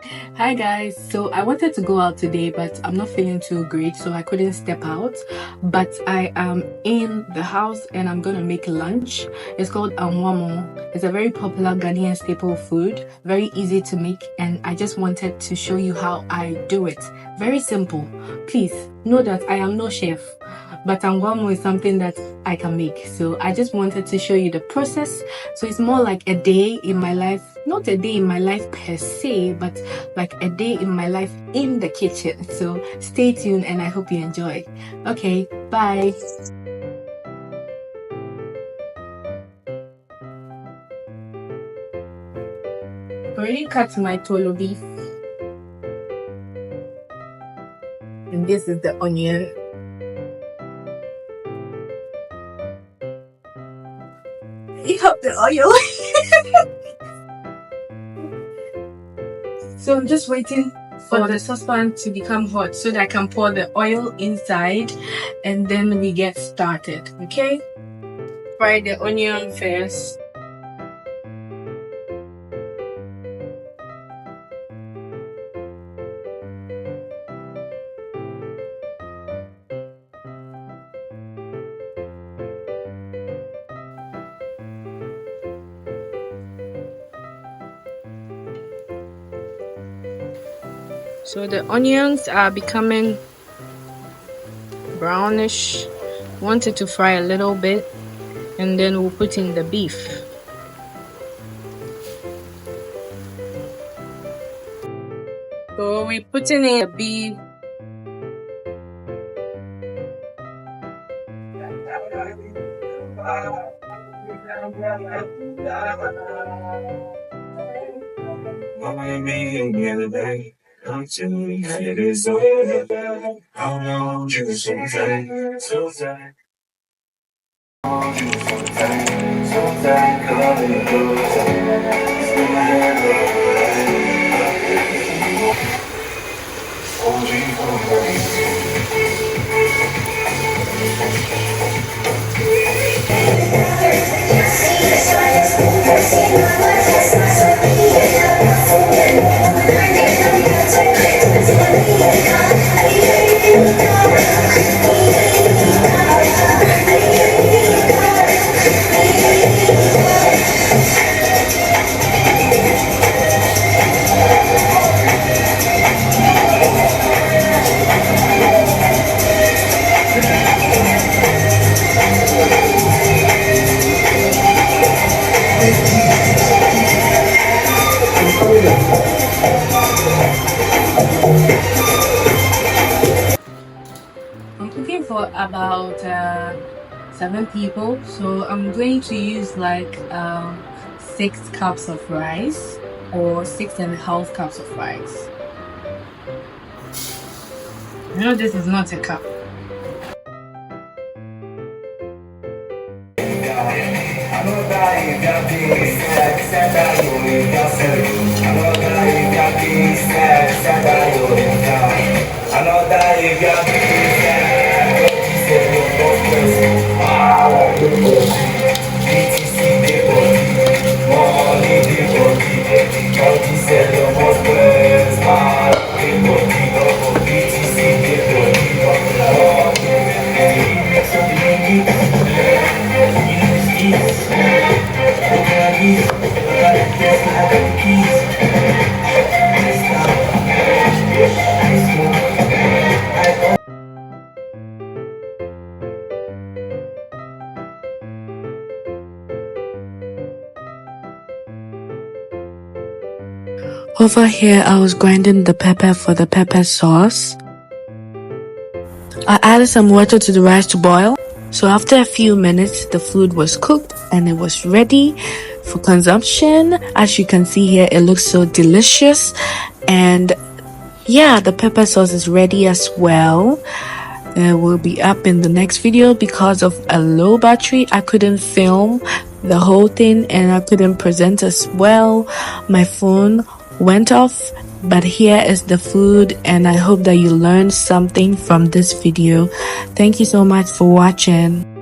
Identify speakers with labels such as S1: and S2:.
S1: Hi guys, so I wanted to go out today, but I'm not feeling too great, so I couldn't step out. But I am in the house and I'm gonna make lunch. It's called anwamo. It's a very popular Ghanaian staple food, very easy to make, and I just wanted to show you how I do it. Very simple. Please know that I am no chef, but anwamo is something that I can make. So I just wanted to show you the process. So it's more like a day in my life, not a day in my life per se, but like a day in my life in the kitchen. So stay tuned and I hope you enjoy. Okay, bye. Already cut my tolo beef. And this is the onion. You have the oil. So I'm just waiting for the saucepan to become hot so that I can pour the oil inside and then we get started. Okay? Fry the onion first. So the onions are becoming brownish. Want it to fry a little bit and then we'll put in the beef. So we're putting in the beef. How long you so tight, so tight. I'm cooking for about 7 people, so I'm going to use like 6 cups of rice or 6.5 cups of rice. You know, this is not a cup. Over here, I was grinding the pepper for the pepper sauce. I added some water to the rice to boil. So after a few minutes, the food was cooked and it was ready for consumption. As you can see here, it looks so delicious. And yeah, the pepper sauce is ready as well. It will be up in the next video. Because of a low battery, I couldn't film the whole thing and I couldn't present as well. My phone went off, but here is the food and I hope that you learned something from this video. Thank you so much for watching.